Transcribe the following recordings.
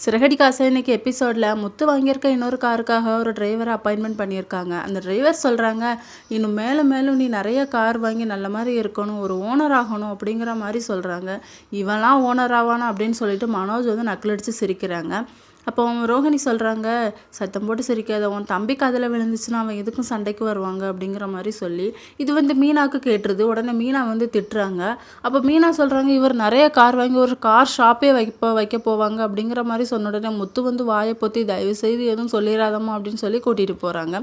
சிறகடிக்க ஆசை இன்னைக்கு எபிசோடில் முத்து வாங்கியிருக்க இன்னொரு காருக்காக ஒரு டிரைவரை அப்பாயின்மெண்ட் பண்ணியிருக்காங்க. அந்த டிரைவர் சொல்கிறாங்க, இன்னும் மேலும் மேலும் நீ நிறைய கார் வாங்கி நல்ல மாதிரி இருக்கணும், ஒரு ஓனர் ஆகணும் அப்படிங்கிற மாதிரி சொல்கிறாங்க. இவன்லாம் ஓனர் ஆவானா அப்படின்னு சொல்லிட்டு மனோஜ் வந்து நக்கலடிச்சு சிரிக்கிறாங்க. அப்போ ரோஹிணி சொல்கிறாங்க, சத்தம் போட்டு சிரிக்காத, உன் தம்பி காதில் விழுந்துச்சுன்னா அவன் எதுக்கும் சண்டைக்கு வருவாங்க அப்படிங்கிற மாதிரி சொல்லி இது வந்து மீனாவுக்கு கேட்டுருது. உடனே மீனா வந்து திட்டுறாங்க. அப்போ மீனா சொல்கிறாங்க, இவர் நிறைய கார் வாங்கி ஒரு கார் ஷாப்பே வைக்க போவாங்க அப்படிங்கிற மாதிரி சொன்ன உடனே முத்து வந்து வாயை பொத்தி தயவு செய்து எதுவும் சொல்லிடாதம்மா அப்படின்னு சொல்லி கூட்டிகிட்டு போகிறாங்க.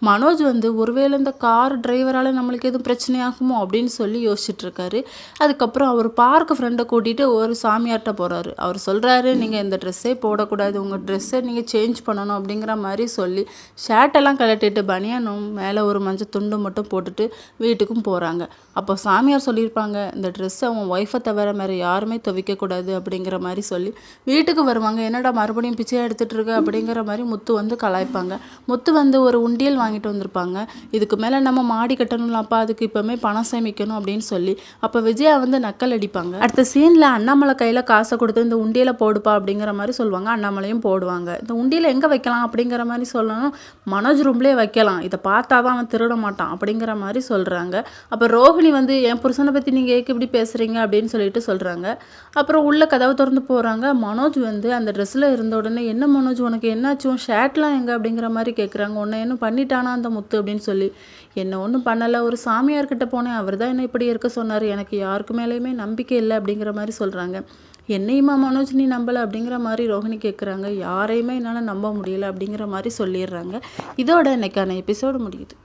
மனோஜ் வந்து ஒருவேளை இந்த கார் டிரைவரால் நம்மளுக்கு எதுவும் பிரச்சனையாகுமோ அப்படின்னு சொல்லி யோசிச்சுட்டு இருக்காரு. அதுக்கப்புறம் அவர் பார்க்க ஃப்ரெண்டை கூட்டிகிட்டு ஒரு சாமியார்கிட்ட போகிறாரு. அவர் சொல்கிறாரு, நீங்கள் இந்த ட்ரெஸ்ஸே போடக்கூடாது, உங்கள் ட்ரெஸ்ஸை நீங்கள் சேஞ்ச் பண்ணணும் அப்படிங்கிற மாதிரி சொல்லி ஷர்ட்டெல்லாம் கழட்டிட்டு பனியானும் மேலே ஒரு மஞ்சள் துண்டு மட்டும் போட்டுட்டு வீட்டுக்கும் போகிறாங்க. அப்போ சாமியார் சொல்லியிருப்பாங்க, இந்த ட்ரெஸ்ஸை அவன் ஒய்ஃபை தவிர வேறு யாருமே துவைக்கக்கூடாது அப்படிங்கிற மாதிரி சொல்லி வீட்டுக்கு வருவாங்க. என்னடா மறுபடியும் பிச்சையாக எடுத்துகிட்டு இருக்க அப்படிங்கிற மாதிரி முத்து வந்து கலாய்ப்பாங்க. முத்து வந்து ஒரு உண்டியல் வாங்கிட்டு வந்திருப்பாங்க. இதுக்கு மேலே நம்ம மாடி கட்டணும்லாப்பா, அதுக்கு இப்போமே பணம் சேமிக்கணும் அப்படின்னு சொல்லி அப்போ விஜயா வந்து நக்கல் அடிப்பாங்க. அடுத்த சீனில் அண்ணாமலை கையில் காசை கொடுத்து இந்த உண்டியலை போடுப்பா அப்படிங்கிற மாதிரி சொல்லுவாங்க. அண்ணாமலையும் போடுவாங்க. இந்த உண்டியலை எங்கே வைக்கலாம் அப்படிங்கிற மாதிரி சொல்லணும். மனோஜ் ரூம்லேயே வைக்கலாம், இதை பார்த்தா தான் அவன் திருட மாட்டான் அப்படிங்கிற மாதிரி சொல்கிறாங்க. அப்போ ரோஹிணி வந்து என் புருஷனை பற்றி நீங்கள் ஏக்கு இப்படி பேசுகிறீங்க அப்படின்னு சொல்லிட்டு சொல்கிறாங்க. அப்புறம் உள்ள கதவை திறந்து போகிறாங்க. மனோஜ் வந்து அந்த ட்ரெஸ்ஸில் இருந்த உடனே, என்ன மனோஜ் உனக்கு என்னாச்சும், ஷர்ட்லாம் எங்கே அப்படிங்கிற மாதிரி கேட்குறாங்க. உன்னை என்ன பண்ணிட்டானா அந்த முத்து அப்படின்னு சொல்லி, என்ன ஒன்றும் பண்ணலை, ஒரு சாமியார்கிட்ட போனேன், அவர் தான் என்ன இப்படி இருக்க சொன்னார், எனக்கு யாருக்கு மேலேயுமே நம்பிக்கை இல்லை அப்படிங்கிற மாதிரி சொல்கிறாங்க. என்னையுமா மனோஜ் நீ நம்பலை அப்படிங்கிற மாதிரி ரோஹிணி கேட்குறாங்க. யாரையுமே என்னால் நம்ப முடியலை அப்படிங்கிற மாதிரி சொல்லிடுறாங்க. இதோட இன்னைக்கான எபிசோடு முடியுது.